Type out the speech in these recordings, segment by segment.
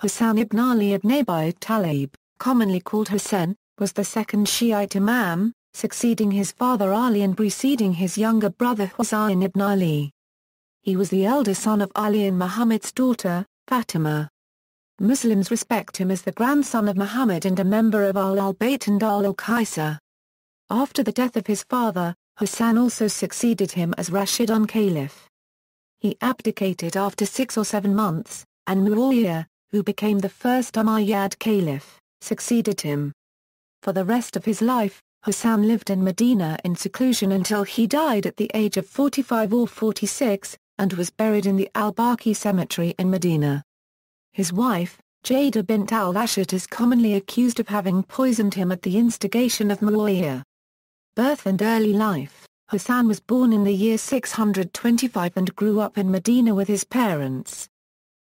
Hasan ibn Ali ibn Umayyad Talib, commonly called Hassan, was the second Shiite Imam, succeeding his father Ali and preceding his younger brother Husayn ibn Ali. He was the elder son of Ali and Muhammad's daughter, Fatimah. Muslims respect him as the grandson of Muhammad and a member of al-Bayt and al-Kisa. After the death of his father, Hassan also succeeded him as Rashidun Caliph. He abdicated after 6 or 7 months, and Muawiyah, who became the first Umayyad Caliph, succeeded him. For the rest of his life, Hassan lived in Medina in seclusion until he died at the age of 45 or 46, and was buried in the al-Baqi cemetery in Medina. His wife, bint al-Ashad, is commonly accused of having poisoned him at the instigation of Muawiyah. Birth and early life: Hassan was born in the year 625 and grew up in Medina with his parents.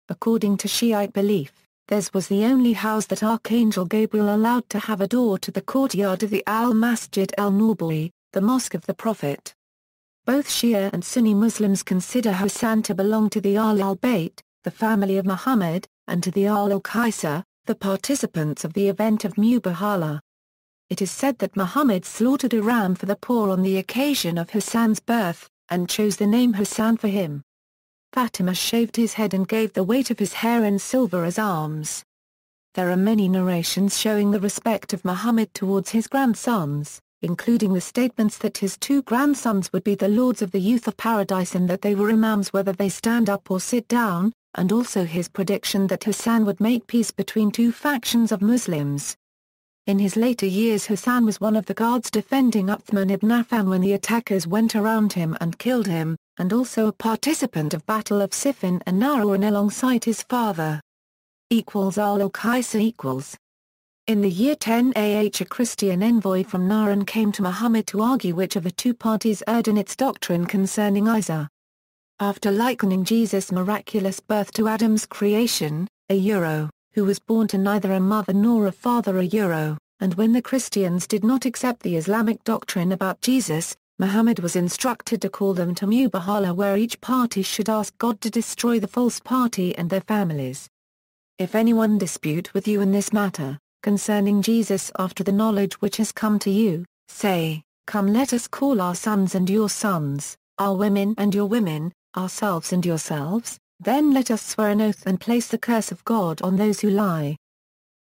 According to Shiite belief, theirs was the only house that Archangel Gabriel allowed to have a door to the courtyard of the al-Masjid al-Nabawi, the Mosque of the Prophet. Both Shia and Sunni Muslims consider Hassan to belong to the al-Bayt, the family of Muhammad, and to the al-Kisa, the participants of the event of Mubahala. It is said that Muhammad slaughtered a ram for the poor on the occasion of Hassan's birth, and chose the name Hassan for him. Fatimah shaved his head and gave the weight of his hair in silver as alms. There are many narrations showing the respect of Muhammad towards his grandsons, including the statements that his 2 grandsons would be the lords of the youth of paradise and that they were imams whether they stand up or sit down, and also his prediction that Hassan would make peace between 2 factions of Muslims. In his later years Hassan was one of the guards defending Uthman ibn Affan when the attackers went around him and killed him, and also a participant of Battle of Siffin and Nahrawan alongside his father. Al-Kisa. In the year 10 AH, a Christian envoy from Nahrawan came to Muhammad to argue which of the 2 parties erred in its doctrine concerning Isa. After likening Jesus' miraculous birth to Adam's creation, who was born to neither a mother nor a father, and when the Christians did not accept the Islamic doctrine about Jesus, Muhammad was instructed to call them to Mubahala, where each party should ask God to destroy the false party and their families. If anyone dispute with you in this matter, concerning Jesus after the knowledge which has come to you, say, Come, let us call our sons and your sons, our women and your women, ourselves and yourselves, then let us swear an oath and place the curse of God on those who lie.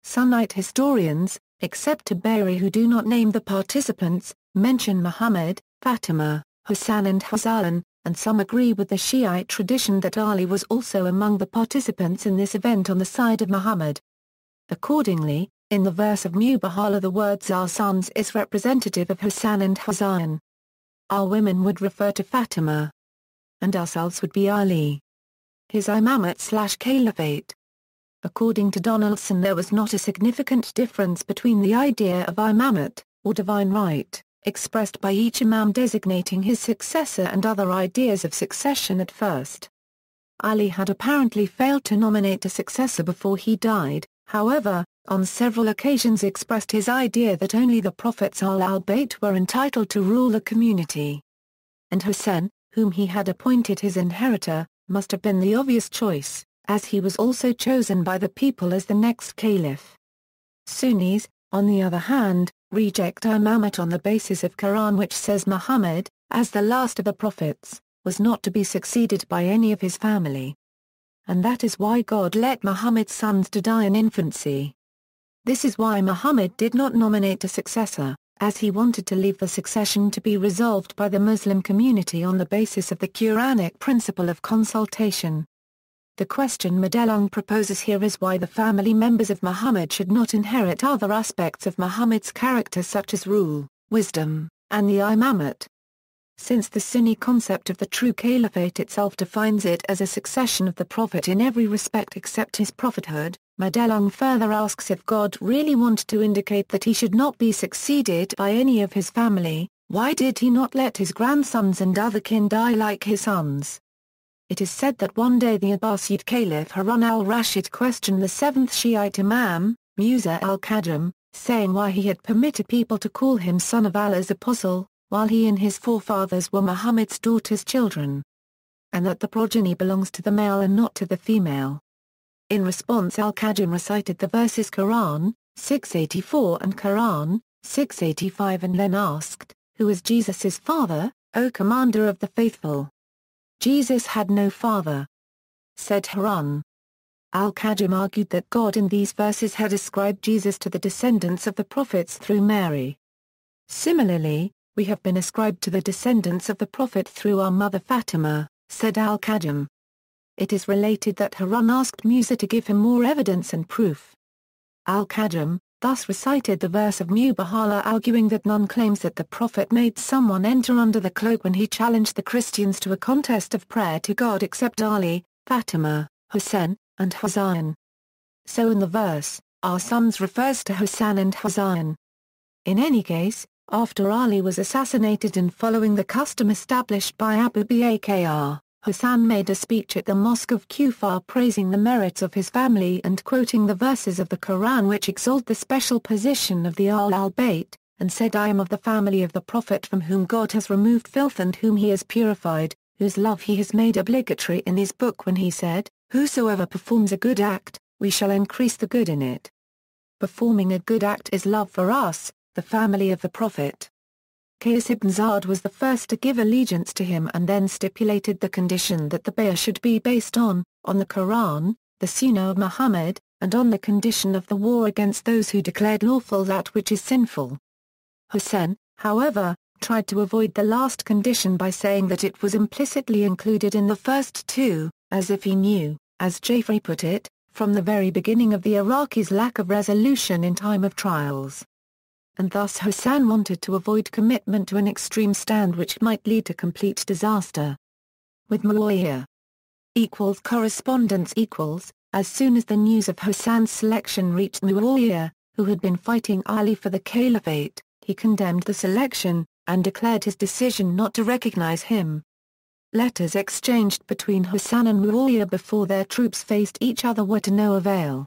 Sunnite historians, except Tabari, who do not name the participants, mention Muhammad, Fatimah, Hassan and Husayn, and some agree with the Shiite tradition that Ali was also among the participants in this event on the side of Muhammad. Accordingly, in the verse of Mubahala the words our sons is representative of Hassan and Husayn. Our women would refer to Fatimah, and ourselves would be Ali. His imamate/caliphate. According to Donaldson, there was not a significant difference between the idea of imamate, or divine right, expressed by each imam designating his successor, and other ideas of succession at first. Ali had apparently failed to nominate a successor before he died, however, on several occasions expressed his idea that only the prophets al-Bayt were entitled to rule the community. And Hassan, whom he had appointed his inheritor, must have been the obvious choice, as he was also chosen by the people as the next caliph. Sunnis, on the other hand, reject imamate on the basis of Quran, which says Muhammad, as the last of the prophets, was not to be succeeded by any of his family. And that is why God let Muhammad's sons to die in infancy. This is why Muhammad did not nominate a successor, as he wanted to leave the succession to be resolved by the Muslim community on the basis of the Quranic principle of consultation. The question Madelung proposes here is why the family members of Muhammad should not inherit other aspects of Muhammad's character such as rule, wisdom, and the imamate. Since the Sunni concept of the true caliphate itself defines it as a succession of the Prophet in every respect except his prophethood, Madelung further asks if God really wanted to indicate that he should not be succeeded by any of his family, why did he not let his grandsons and other kin die like his sons? It is said that one day the Abbasid Caliph Harun al-Rashid questioned the 7th Shiite Imam, Musa al-Kadhim, saying why he had permitted people to call him son of Allah's apostle, while he and his forefathers were Muhammad's daughter's children, and that the progeny belongs to the male and not to the female. In response, al-Kajim recited the verses Quran 684 and Quran 685 and then asked, "Who is Jesus' father, O Commander of the Faithful?" "Jesus had no father," said Harun. Al-Kajim argued that God in these verses had ascribed Jesus to the descendants of the prophets through Mary. "Similarly, we have been ascribed to the descendants of the Prophet through our mother Fatimah," said al-Kajim. It is related that Harun asked Musa to give him more evidence and proof. Al-Kajim thus recited the verse of Mubahala, arguing that none claims that the Prophet made someone enter under the cloak when he challenged the Christians to a contest of prayer to God except Ali, Fatimah, Hussein, and Hassan. So in the verse, "our sons" refers to Hassan and Hassan. In any case, after Ali was assassinated and following the custom established by Abu Bakr, Hassan made a speech at the Mosque of Kufa praising the merits of his family and quoting the verses of the Quran which exalt the special position of the al-Bayt, and said, "I am of the family of the Prophet from whom God has removed filth and whom he has purified, whose love he has made obligatory in his book when he said, 'Whosoever performs a good act, we shall increase the good in it.' Performing a good act is love for us, the family of the Prophet." Qais ibn Ziyad was the first to give allegiance to him and then stipulated the condition that the bay'ah should be based on the Quran, the Sunnah of Muhammad, and on the condition of the war against those who declared lawful that which is sinful. Hussein, however, tried to avoid the last condition by saying that it was implicitly included in the first two, as if he knew, as Jafri put it, from the very beginning of the Iraqis' lack of resolution in time of trials. And thus Hassan wanted to avoid commitment to an extreme stand which might lead to complete disaster. With Muawiyah correspondence as soon as the news of Hassan's selection reached Muawiyah, who had been fighting Ali for the caliphate, he condemned the selection, and declared his decision not to recognize him. Letters exchanged between Hassan and Muawiyah before their troops faced each other were to no avail.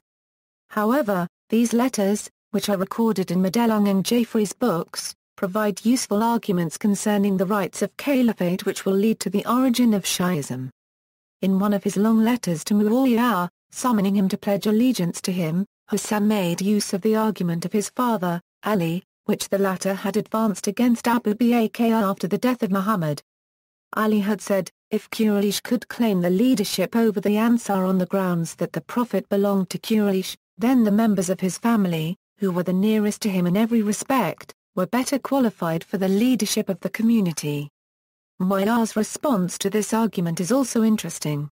However, these letters, which are recorded in Madelung and Jafri's books, provide useful arguments concerning the rights of caliphate which will lead to the origin of Shi'ism. In one of his long letters to Muawiyah, summoning him to pledge allegiance to him, Hassan made use of the argument of his father, Ali, which the latter had advanced against Abu Bakr after the death of Muhammad. Ali had said, if Quraysh could claim the leadership over the Ansar on the grounds that the Prophet belonged to Quraysh, then the members of his family, who were the nearest to him in every respect, were better qualified for the leadership of the community. Muawiyah's response to this argument is also interesting.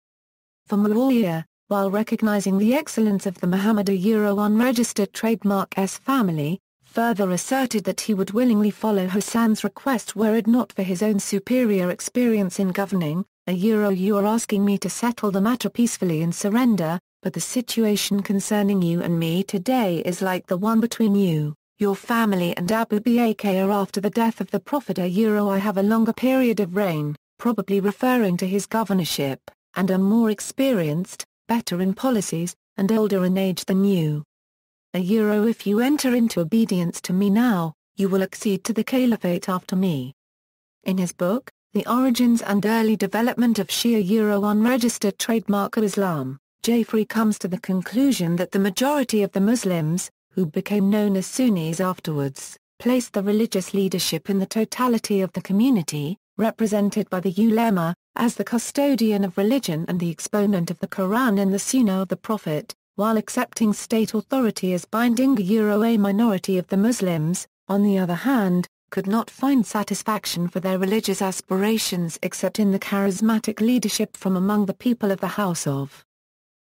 For Muawiyah, while recognizing the excellence of the Muhammad unregistered trademark S family, further asserted that he would willingly follow Hassan's request were it not for his own superior experience in governing. You are asking me to settle the matter peacefully and surrender, but the situation concerning you and me today is like the one between you, your family and Abu Bakr after the death of the Prophet. I have a longer period of reign, probably referring to his governorship, and am more experienced, better in policies, and older in age than you. If you enter into obedience to me now, you will accede to the caliphate after me. In his book, The Origins and Early Development of Shia Unregistered Trademark of Islam, Jafri comes to the conclusion that the majority of the Muslims, who became known as Sunnis afterwards, placed the religious leadership in the totality of the community, represented by the ulema, as the custodian of religion and the exponent of the Quran and the Sunnah of the Prophet, while accepting state authority as binding. A minority of the Muslims, on the other hand, could not find satisfaction for their religious aspirations except in the charismatic leadership from among the people of the house of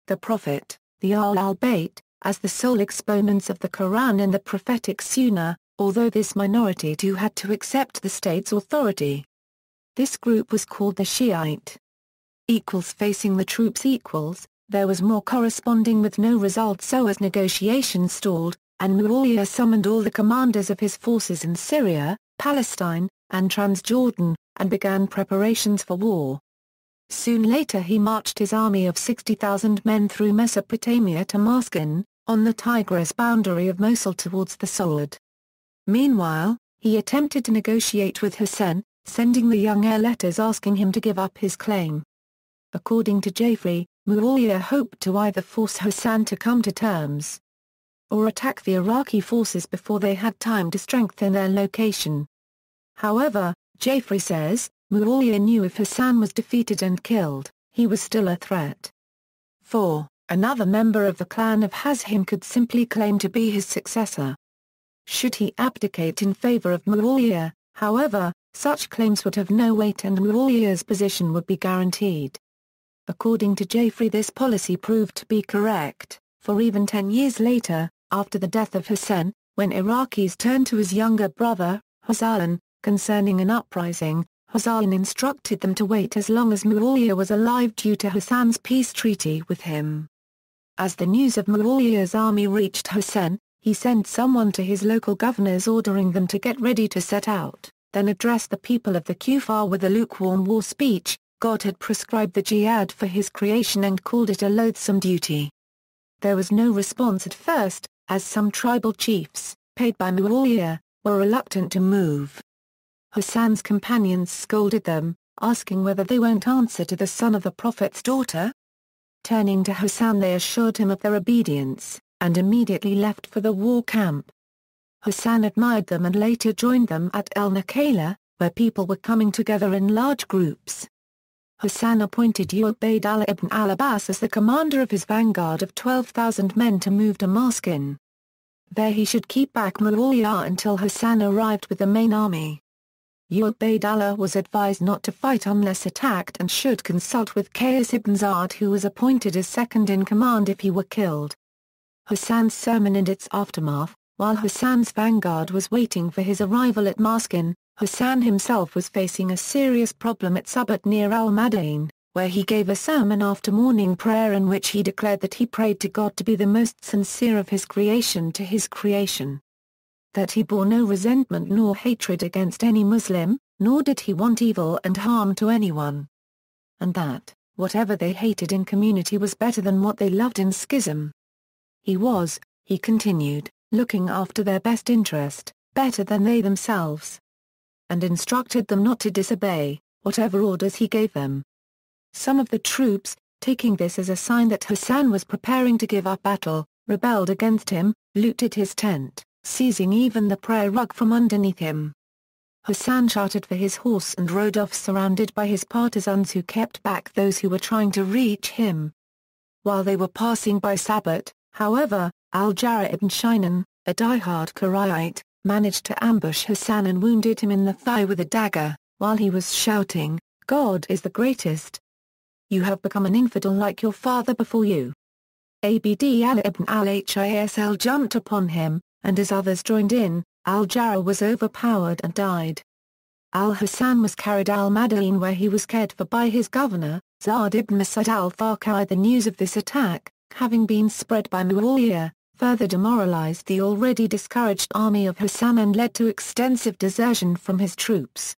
the Prophet, the al-Bayt, as the sole exponents of the Quran and the prophetic Sunnah, although this minority too had to accept the state's authority. This group was called the Shiite. Facing the troops. There was more corresponding with no result, so as negotiations stalled, and Muawiyah summoned all the commanders of his forces in Syria, Palestine, and Transjordan, and began preparations for war. Soon later he marched his army of 60,000 men through Mesopotamia to Moscone, on the Tigris boundary of Mosul towards the Sword. Meanwhile, he attempted to negotiate with Hassan, sending the young heir letters asking him to give up his claim. According to Jafri, Muawiyah hoped to either force Hassan to come to terms or attack the Iraqi forces before they had time to strengthen their location. However, Jafri says, Muawiyah knew if Hassan was defeated and killed, he was still a threat. 4. Another member of the clan of Hasan could simply claim to be his successor. Should he abdicate in favor of Muawiyah, however, such claims would have no weight and Muawiyah's position would be guaranteed. According to Jafri, this policy proved to be correct, for even 10 years later, after the death of Hassan, when Iraqis turned to his younger brother, Hassan, concerning an uprising, Hassan instructed them to wait as long as Muawiyah was alive due to Hassan's peace treaty with him. As the news of Muawiyah's army reached Hassan, he sent someone to his local governors ordering them to get ready to set out, then addressed the people of the Kufa with a lukewarm war speech. God had prescribed the jihad for his creation and called it a loathsome duty. There was no response at first, as some tribal chiefs, paid by Muawiyah, were reluctant to move. Hassan's companions scolded them, asking whether they won't answer to the son of the Prophet's daughter. Turning to Hassan, they assured him of their obedience, and immediately left for the war camp. Hassan admired them and later joined them at al-Nakala, where people were coming together in large groups. Hassan appointed Ubayd ibn al-Abbas as the commander of his vanguard of 12,000 men to move to Moscone. There he should keep back Muawiyah until Hassan arrived with the main army. Ubayd was advised not to fight unless attacked and should consult with Qais ibn Ziyad, who was appointed as second in command if he were killed. Hassan's sermon and its aftermath. While Hassan's vanguard was waiting for his arrival at Moscone, Hassan himself was facing a serious problem at Subat near al-Madain, where he gave a sermon after morning prayer in which he declared that he prayed to God to be the most sincere of his creation to his creation. That he bore no resentment nor hatred against any Muslim, nor did he want evil and harm to anyone. And that, whatever they hated in community was better than what they loved in schism. He was, he continued, looking after their best interest, better than they themselves. And instructed them not to disobey, whatever orders he gave them. Some of the troops, taking this as a sign that Hassan was preparing to give up battle, rebelled against him, looted his tent, seizing even the prayer rug from underneath him. Hassan shouted for his horse and rode off surrounded by his partisans who kept back those who were trying to reach him. While they were passing by Sabat, however, Al-Jara ibn Shinan, a diehard Qurayite, managed to ambush Hassan and wounded him in the thigh with a dagger, while he was shouting, "God is the greatest. You have become an infidel like your father before you." Abd Ali ibn al-Hisl jumped upon him, and as others joined in, Al-Jara was overpowered and died. Al-Hassan was carried al-Madain where he was cared for by his governor, Za'ad ibn Mas'ud al-Farqai. The news of this attack, having been spread by Muawiyah, further demoralized the already discouraged army of Hassan and led to extensive desertion from his troops.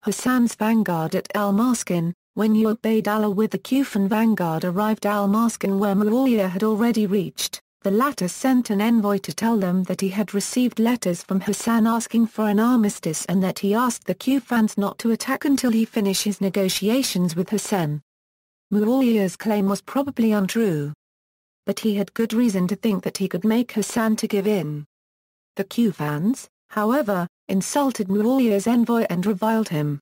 Hassan's vanguard at al-Moscone. When Ubayd with the Kufan vanguard arrived al-Moscone where Muawiyah had already reached, the latter sent an envoy to tell them that he had received letters from Hassan asking for an armistice and that he asked the Kufans not to attack until he finished his negotiations with Hassan. Muawiyah's claim was probably untrue. But he had good reason to think that he could make Hassan to give in. The Kufans, however, insulted Muawiyah's envoy and reviled him.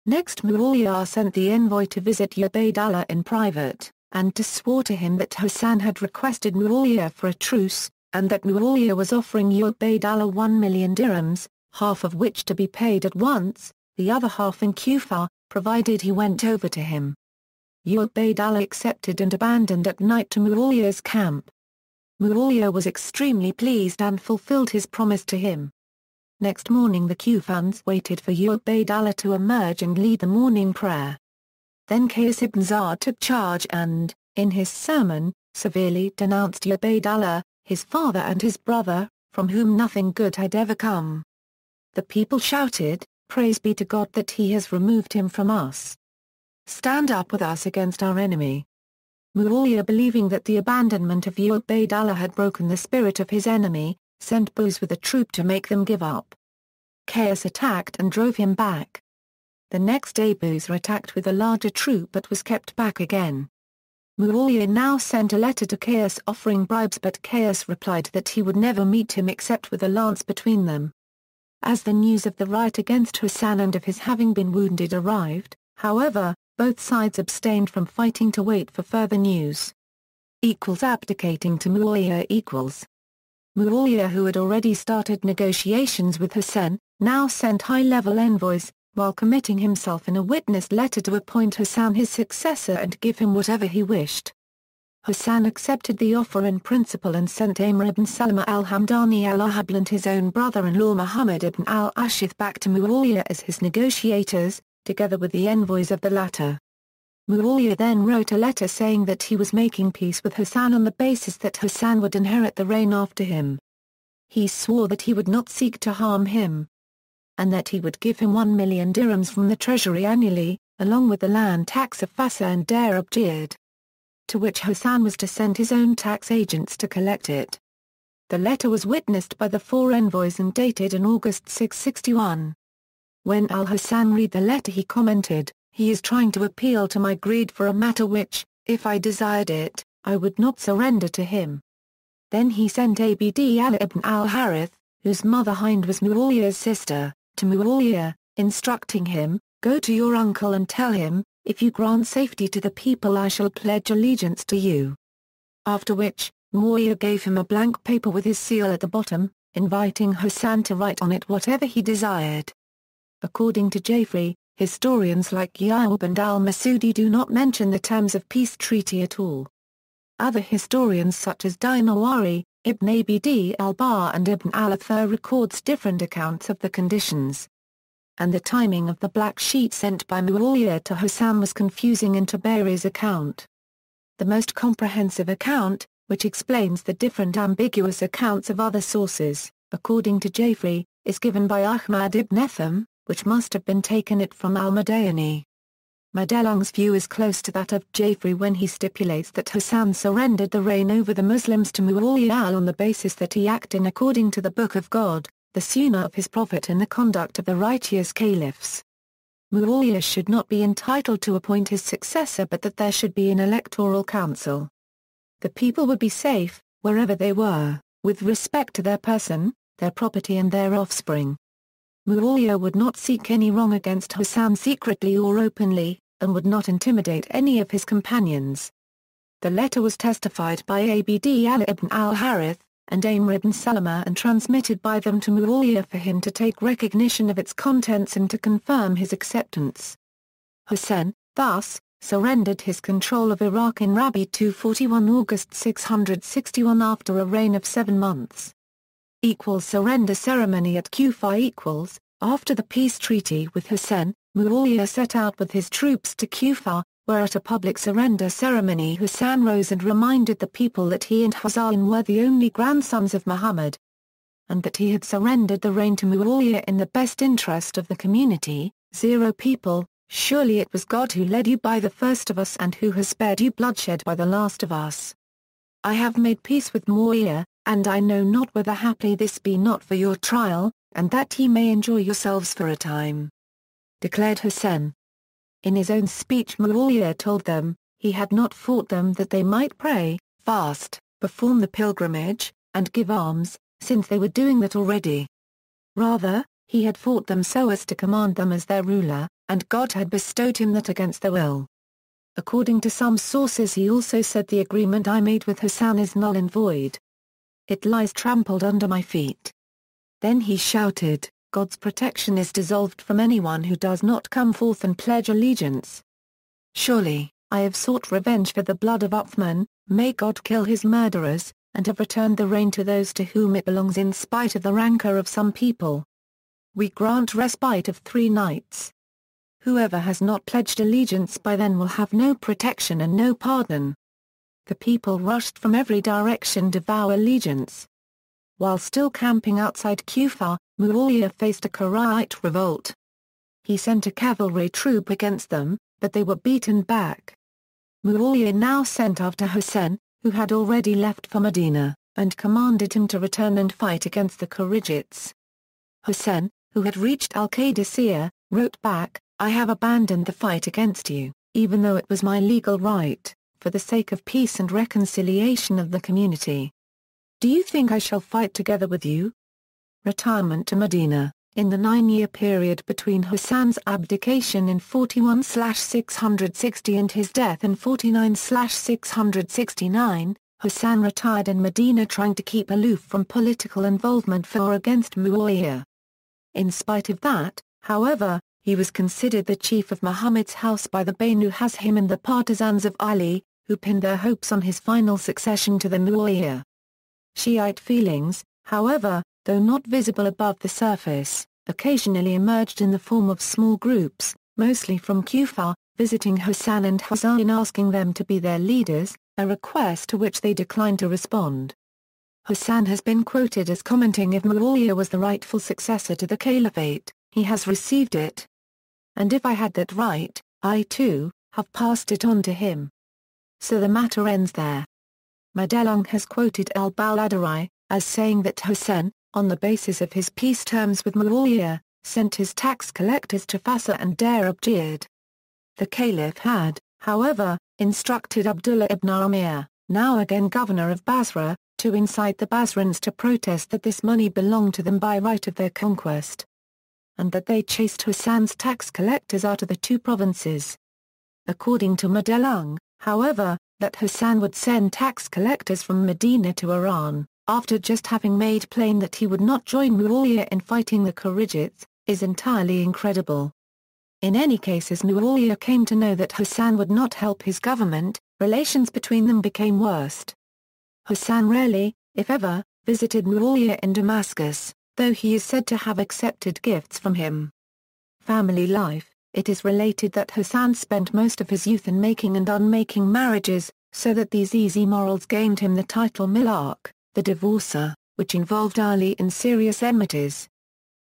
Next Muawiyah sent the envoy to visit Ubayd in private, and to swore to him that Hassan had requested Muawiyah for a truce, and that Muawiyah was offering Ubayd 1 million dirhams, half of which to be paid at once, the other half in Kufa, provided he went over to him. Ubayd accepted and abandoned at night to Muawiyah's camp. Muawiyah was extremely pleased and fulfilled his promise to him. Next morning the Kufans waited for Ubayd to emerge and lead the morning prayer. Then Qais ibn Ziyad took charge and, in his sermon, severely denounced Ubayd, his father and his brother, from whom nothing good had ever come. The people shouted, "Praise be to God that he has removed him from us. Stand up with us against our enemy." Muawiyah, believing that the abandonment of Ubayd had broken the spirit of his enemy, sent Buz with a troop to make them give up. Qais attacked and drove him back. The next day Buz attacked with a larger troop but was kept back again. Muawiyah now sent a letter to Qais offering bribes, but Qais replied that he would never meet him except with a lance between them. As the news of the riot against Hassan and of his having been wounded arrived, however, both sides abstained from fighting to wait for further news. Abdicating to Muawiyah. Muawiyah, who had already started negotiations with Hassan, now sent high-level envoys, while committing himself in a witness letter to appoint Hassan his successor and give him whatever he wished. Hassan accepted the offer in principle and sent Amr ibn Salama al-Hamdani al-Ahbal and his own brother-in-law Muhammad ibn al-Ashith back to Muawiyah as his negotiators, together with the envoys of the latter. Muawiyah then wrote a letter saying that he was making peace with Hassan on the basis that Hassan would inherit the reign after him. He swore that he would not seek to harm him, and that he would give him 1 million dirhams from the treasury annually, along with the land tax of Fasa and Dar Abjiyad, to which Hassan was to send his own tax agents to collect it. The letter was witnessed by the 4 envoys and dated in August 661. When al-Hassan read the letter, he commented, "He is trying to appeal to my greed for a matter which, if I desired it, I would not surrender to him." Then he sent Abd Ali ibn al-Harith, whose mother Hind was Muawiyah's sister, to Muawiyah, instructing him, "Go to your uncle and tell him, if you grant safety to the people I shall pledge allegiance to you." After which, Muawiyah gave him a blank paper with his seal at the bottom, inviting Hassan to write on it whatever he desired. According to Jafri, historians like Ya'ub and al-Masudi do not mention the terms of peace treaty at all. Other historians such as Dinawari, Ibn Abd al-Bar and Ibn al-Athir records different accounts of the conditions. And the timing of the black sheet sent by Muawiyah to Hassan was confusing in Tabari's account. The most comprehensive account, which explains the different ambiguous accounts of other sources, according to Jafri, is given by Ahmad ibn Etham, which must have been taken it from al-Madayani. Madelung's view is close to that of Jafri when he stipulates that Hassan surrendered the reign over the Muslims to Muawiyah on the basis that he acted according to the Book of God, the Sunnah of his Prophet and the conduct of the righteous caliphs. Muawiyah should not be entitled to appoint his successor, but that there should be an electoral council. The people would be safe, wherever they were, with respect to their person, their property and their offspring. Muawiyah would not seek any wrong against Hassan secretly or openly, and would not intimidate any of his companions. The letter was testified by Abd Ali ibn al-Harith, and Amr ibn Salama and transmitted by them to Muawiyah for him to take recognition of its contents and to confirm his acceptance. Hassan, thus, surrendered his control of Iraq in Rabi 241 August 661 after a reign of 7 months. Surrender ceremony at Kufa. After the peace treaty with Hassan, Muawiyah set out with his troops to Kufa, where at a public surrender ceremony Hassan rose and reminded the people that he and Hassan were the only grandsons of Muhammad, and that he had surrendered the reign to Muawiyah in the best interest of the community. People, surely it was God who led you by the first of us and who has spared you bloodshed by the last of us. I have made peace with Muawiyah, and I know not whether haply this be not for your trial, and that ye may enjoy yourselves for a time," declared Hassan. In his own speech Muawiyah told them, he had not fought them that they might pray, fast, perform the pilgrimage, and give alms, since they were doing that already. Rather, he had fought them so as to command them as their ruler, and God had bestowed him that against their will. According to some sources he also said, the agreement I made with Hassan is null and void. It lies trampled under my feet. Then he shouted, God's protection is dissolved from anyone who does not come forth and pledge allegiance. Surely, I have sought revenge for the blood of Uthman, may God kill his murderers, and have returned the reign to those to whom it belongs in spite of the rancor of some people. We grant respite of 3 nights. Whoever has not pledged allegiance by then will have no protection and no pardon. The people rushed from every direction to vow allegiance. While still camping outside Kufa, Muawiyah faced a Quraysh revolt. He sent a cavalry troop against them, but they were beaten back. Muawiyah now sent after Hassan, who had already left for Medina, and commanded him to return and fight against the Qurayshites. Hassan, who had reached al-Qadisiyah, wrote back, I have abandoned the fight against you, even though it was my legal right, for the sake of peace and reconciliation of the community. Do you think I shall fight together with you? Retirement to Medina. In the 9-year period between Hassan's abdication in 41/660 and his death in 49/669, Hassan retired in Medina, trying to keep aloof from political involvement for or against Muawiyah. In spite of that, however, he was considered the chief of Muhammad's house by the Banu Hashim and the partisans of Ali, who pinned their hopes on his final succession to the Muawiyah. Shiite feelings, however, though not visible above the surface, occasionally emerged in the form of small groups, mostly from Kufa, visiting Hassan and Husayn asking them to be their leaders, a request to which they declined to respond. Hassan has been quoted as commenting, if Muawiyah was the rightful successor to the caliphate, he has received it. And if I had that right, I too, have passed it on to him. So the matter ends there. Madelung has quoted al-Baladari as saying that Hassan, on the basis of his peace terms with Muawiyah, sent his tax collectors to Fasa and abdicated. The caliph had, however, instructed Abdullah ibn Umayyah, now again governor of Basra, to incite the Basrans to protest that this money belonged to them by right of their conquest, and that they chased Hassan's tax collectors out of the two provinces. According to Madelung, however, that Hassan would send tax collectors from Medina to Iran, after just having made plain that he would not join Muawiyah in fighting the Kharijites, is entirely incredible. In any case, as Muawiyah came to know that Hassan would not help his government, relations between them became worst. Hassan rarely, if ever, visited Muawiyah in Damascus, though he is said to have accepted gifts from him. Family life. It is related that Hassan spent most of his youth in making and unmaking marriages, so that these easy morals gained him the title Milak, the divorcer, which involved Ali in serious enmities.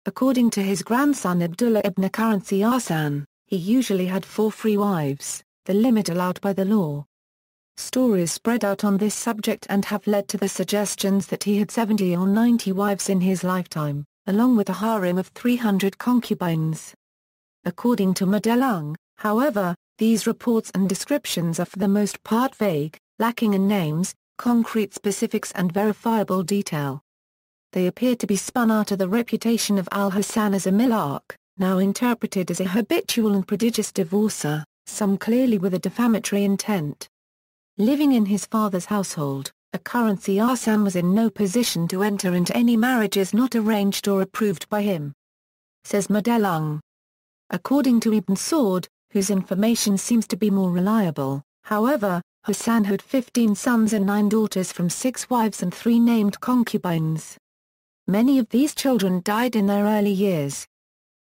According to his grandson Abdullah ibn Currency Hassan, he usually had 4 free wives, the limit allowed by the law. Stories spread out on this subject and have led to the suggestions that he had 70 or 90 wives in his lifetime, along with a harem of 300 concubines. According to Madelung, however, these reports and descriptions are for the most part vague, lacking in names, concrete specifics and verifiable detail. They appear to be spun out of the reputation of al-Hassan as a milak, now interpreted as a habitual and prodigious divorcer, some clearly with a defamatory intent. Living in his father's household, a Currency Hassan was in no position to enter into any marriages not arranged or approved by him. Says Madelung. According to Ibn Saud, whose information seems to be more reliable, however, Hassan had 15 sons and 9 daughters from 6 wives and 3 named concubines. Many of these children died in their early years.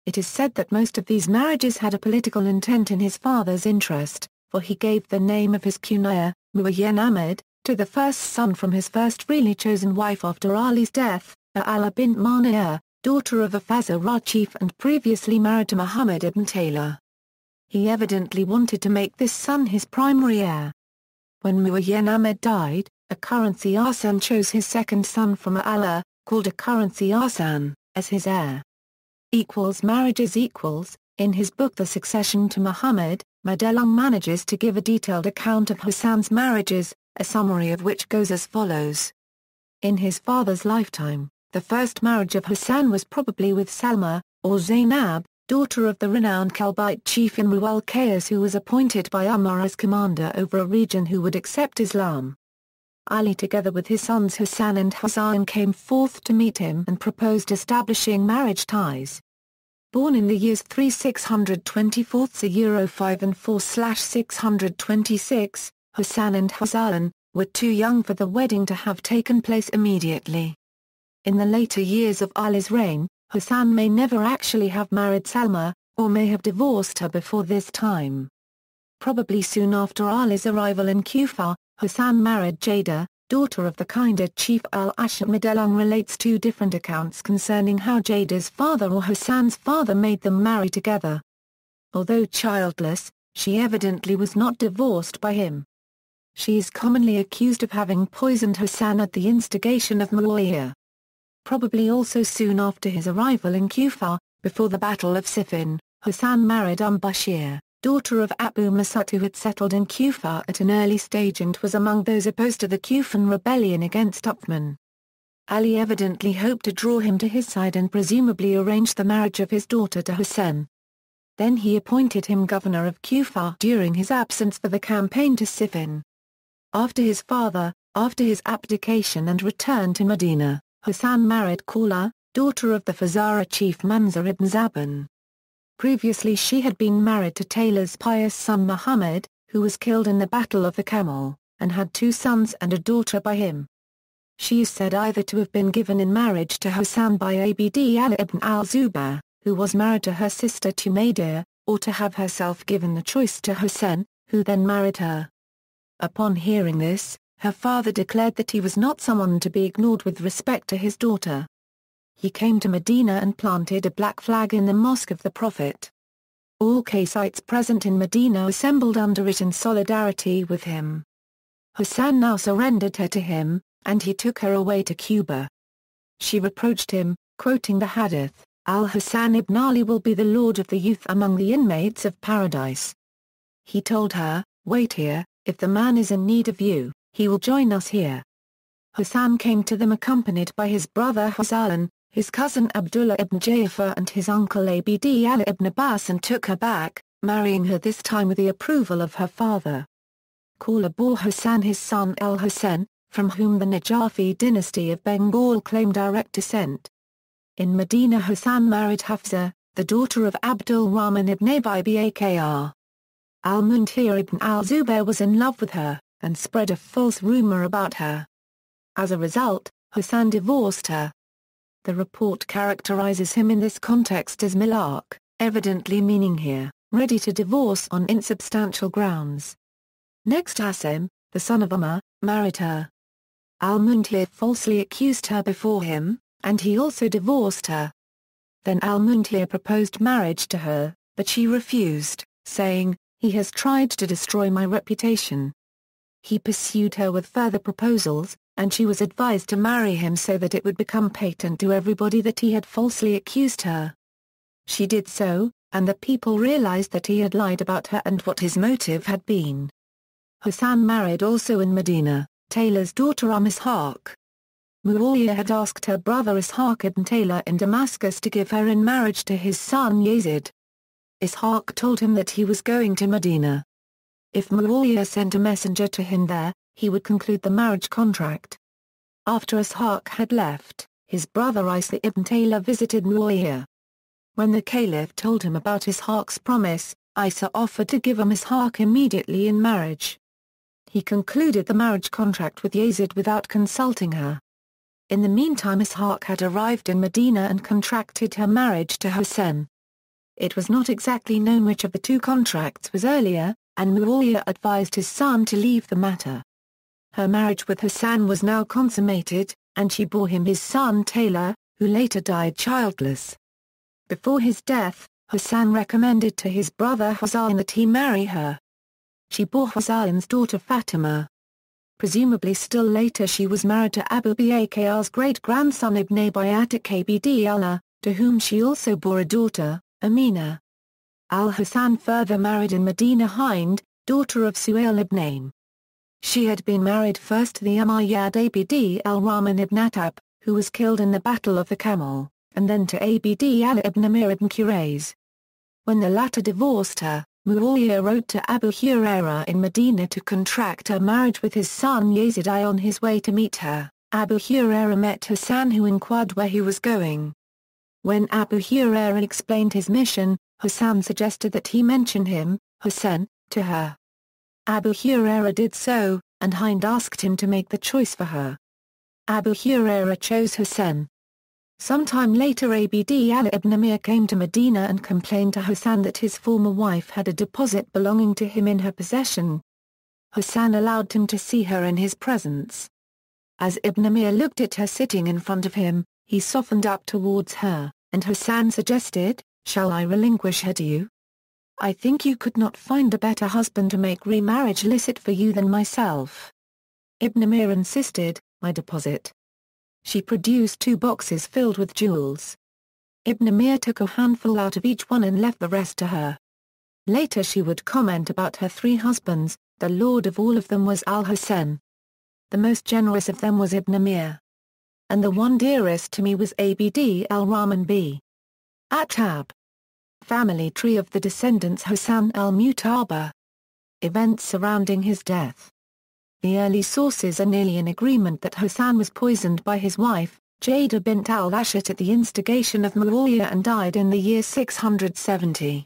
It is said that most of these marriages had a political intent in his father's interest, for he gave the name of his kunyah, Muawiyah, to the first son from his first really chosen wife after Ali's death, Ala bint Marniyah, daughter of a Fazarah chief and previously married to Muhammad ibn Taylor. He evidently wanted to make this son his primary heir. When Muawiyah died, a Currency Hassan chose his second son from Ala, called a Currency Hassan, as his heir. Marriages. In his book The Succession to Muhammad, Madelung manages to give a detailed account of Hassan's marriages, a summary of which goes as follows. In his father's lifetime, the first marriage of Hassan was probably with Salma, or Zainab, daughter of the renowned al-Bayt chief in al-Qais, who was appointed by Umar as commander over a region who would accept Islam. Ali together with his sons Hassan and Husayn came forth to meet him and proposed establishing marriage ties. Born in the years 3624 to 5 and 4/626, Hassan and Husayn were too young for the wedding to have taken place immediately. In the later years of Ali's reign, Hassan may never actually have married Salma, or may have divorced her before this time. Probably soon after Ali's arrival in Kufa, Hassan married Jada, daughter of the Kinder chief al-Ashar. Madelung relates 2 different accounts concerning how Jada's father or Hassan's father made them marry together. Although childless, she evidently was not divorced by him. She is commonly accused of having poisoned Hassan at the instigation of Muawiyah. Probably also soon after his arrival in Kufa, before the Battle of Siffin, Hassan married Bashir, daughter of Abu Mas'ud, who had settled in Kufa at an early stage and was among those opposed to the Kufan rebellion against Uthman. Ali evidently hoped to draw him to his side and presumably arranged the marriage of his daughter to Hussein. Then he appointed him governor of Kufa during his absence for the campaign to Siffin. After his abdication and return to Medina, Hassan married Khawla, daughter of the Fazara chief Manzur ibn Zaban. Previously she had been married to Taylor's pious son Muhammad, who was killed in the Battle of the Camel, and had 2 sons and a daughter by him. She is said either to have been given in marriage to Hassan by Abd Ali ibn al-Zubayr, who was married to her sister Umayyah, or to have herself given the choice to Hussein, who then married her. Upon hearing this, her father declared that he was not someone to be ignored with respect to his daughter. He came to Medina and planted a black flag in the Mosque of the Prophet. All Quraysh present in Medina assembled under it in solidarity with him. Hassan now surrendered her to him, and he took her away to Cuba. She reproached him, quoting the hadith, "Al-Hasan ibn Ali will be the lord of the youth among the inmates of paradise." He told her, "Wait here, if the man is in need of you, he will join us here." Hassan came to them accompanied by his brother Hassan, his cousin Abdullah ibn Ja'far and his uncle Abd Ali ibn Abbas, and took her back, marrying her this time with the approval of her father. Khawla bore Hassan his son al-Hussein, from whom the Najafi dynasty of Bengal claimed direct descent. In Medina Hassan married Hafsa, the daughter of Abdul Rahman ibn Abi Bakr. Al-Muntir ibn al-Zubayr was in love with her, and spread a false rumor about her. As a result, Hassan divorced her. The report characterizes him in this context as milak, evidently meaning here, ready to divorce on insubstantial grounds. Next Asim, the son of Umar, married her. Al-Muntir falsely accused her before him, and he also divorced her. Then Al-Muntir proposed marriage to her, but she refused, saying, "He has tried to destroy my reputation." He pursued her with further proposals, and she was advised to marry him so that it would become patent to everybody that he had falsely accused her. She did so, and the people realized that he had lied about her and what his motive had been. Hassan married also in Medina, Taylor's daughter Ishaq. Muawiyah had asked her brother Ishaq ibn Taylor in Damascus to give her in marriage to his son Yazid. Ishaq told him that he was going to Medina. If Muawiyah sent a messenger to him there, he would conclude the marriage contract. After Ishaq had left, his brother Isa ibn Taylor visited Muawiyah. When the caliph told him about Ishaq's promise, Isa offered to give him Ishaq immediately in marriage. He concluded the marriage contract with Yazid without consulting her. In the meantime Ishaq had arrived in Medina and contracted her marriage to Hussein. It was not exactly known which of the 2 contracts was earlier, and Muawiyah advised his son to leave the matter. Her marriage with Hassan was now consummated, and she bore him his son Taylor, who later died childless. Before his death, Hassan recommended to his brother Hassan that he marry her. She bore Hassan's daughter Fatimah. Presumably still later she was married to Abu Bakr's great-grandson Ibn Abi Abd Allah, to whom she also bore a daughter, Amina. Al-Hassan further married in Medina Hind, daughter of Suhail ibn Aim. She had been married first to the Umayyad Abd al-Rahman ibn Attab, who was killed in the Battle of the Camel, and then to Abd Ali ibn Amir ibn Qurayz. When the latter divorced her, Muawiyah wrote to Abu Hurairah in Medina to contract her marriage with his son Yazid. On his way to meet her, Abu Hurairah met Hassan, who inquired where he was going. When Abu Hurairah explained his mission, Hassan suggested that he mention him, Hussein, to her. Abu Hurairah did so, and Hind asked him to make the choice for her. Abu Hurairah chose Hussein. Sometime later Abd Ali ibn Amir came to Medina and complained to Hassan that his former wife had a deposit belonging to him in her possession. Hassan allowed him to see her in his presence. As Ibn Amir looked at her sitting in front of him, he softened up towards her, and Hassan suggested, "Shall I relinquish her to you? I think you could not find a better husband to make remarriage licit for you than myself." Ibn Amir insisted, "My deposit." She produced 2 boxes filled with jewels. Ibn Amir took a handful out of each one and left the rest to her. Later she would comment about her 3 husbands, the lord of all of them was al-Hussein. The most generous of them was Ibn Amir. And the one dearest to me was Abd al-Rahman b. Attab. Family tree of the descendants Hassan al-Mutaba. Events surrounding his death. The early sources are nearly in agreement that Hassan was poisoned by his wife, Jada bint al-Ashit at the instigation of Muawiyah and died in the year 670.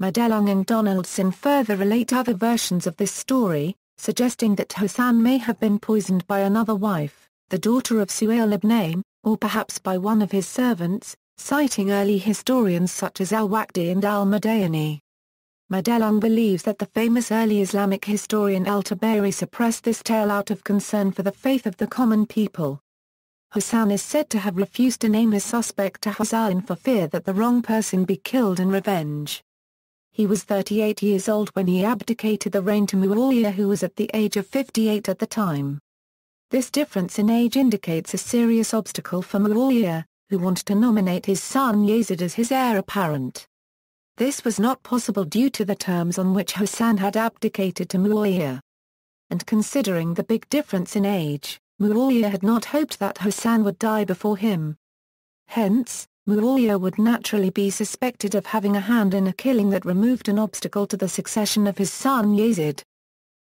Madelung and Donaldson further relate other versions of this story, suggesting that Hassan may have been poisoned by another wife, the daughter of Suhail ibn Aim, or perhaps by one of his servants, citing early historians such as al-Waqdi and al-Madayani. Madelung believes that the famous early Islamic historian al-Tabari suppressed this tale out of concern for the faith of the common people. Hassan is said to have refused to name his suspect to Husayn for fear that the wrong person be killed in revenge. He was 38 years old when he abdicated the reign to Muawiyah, who was at the age of 58 at the time. This difference in age indicates a serious obstacle for Muawiyah, who wanted to nominate his son Yazid as his heir apparent. This was not possible due to the terms on which Hassan had abdicated to Muawiyah. And considering the big difference in age, Muawiyah had not hoped that Hassan would die before him. Hence, Muawiyah would naturally be suspected of having a hand in a killing that removed an obstacle to the succession of his son Yazid.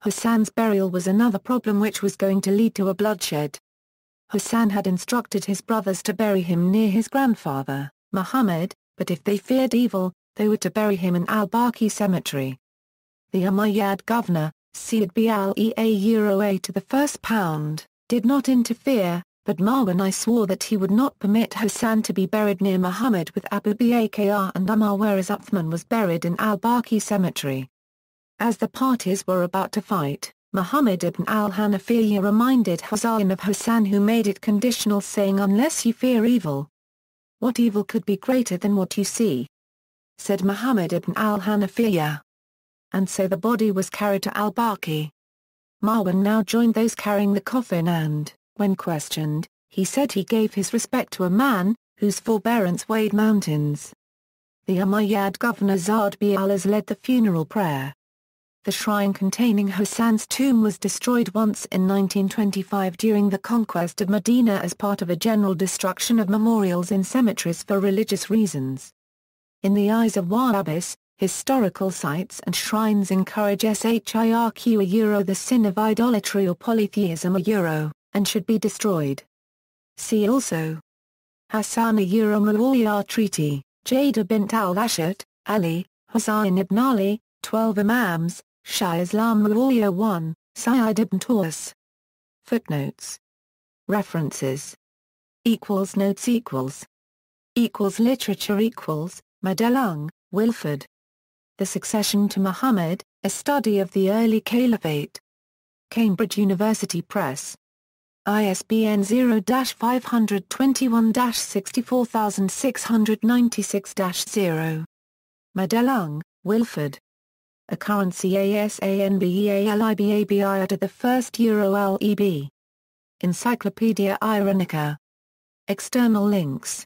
Hassan's burial was another problem which was going to lead to a bloodshed. Hassan had instructed his brothers to bury him near his grandfather, Muhammad, but if they feared evil, they were to bury him in al-Baqi cemetery. The Umayyad governor, Sayyid Bal-Ea to the first pound, did not interfere, but Marwan I swore that he would not permit Hassan to be buried near Muhammad with Abu Bakr and Umar, whereas Uthman was buried in al-Baqi cemetery. As the parties were about to fight, Muhammad ibn al-Hanafiyyah reminded Husayn of Hassan, who made it conditional, saying, "Unless you fear evil. What evil could be greater than what you see?" said Muhammad ibn al-Hanafiyyah. And so the body was carried to al-Baqi. Marwan now joined those carrying the coffin and, when questioned, he said he gave his respect to a man, whose forbearance weighed mountains. The Umayyad governor Zard bi-Alas led the funeral prayer. The shrine containing Hassan's tomb was destroyed once in 1925 during the conquest of Medina as part of a general destruction of memorials in cemeteries for religious reasons. In the eyes of Wahhabis, historical sites and shrines encourage shirk the sin of idolatry or polytheism and should be destroyed. See also Hassan Muawiyah Treaty, Jada bint al-Ashit, Ali, Husayn ibn Ali, 12 Imams, Shah Islam Muawiyah 1, Sayyid ibn Taus. Footnotes. References. Notes Literature Madelung, Wilford. The Succession to Muhammad, A Study of the Early Caliphate. Cambridge University Press. ISBN 0-521-64696-0. Madelung, Wilford. A Currency ASANBEALIBABI under the First Euro LEB. Encyclopaedia Iranica. External links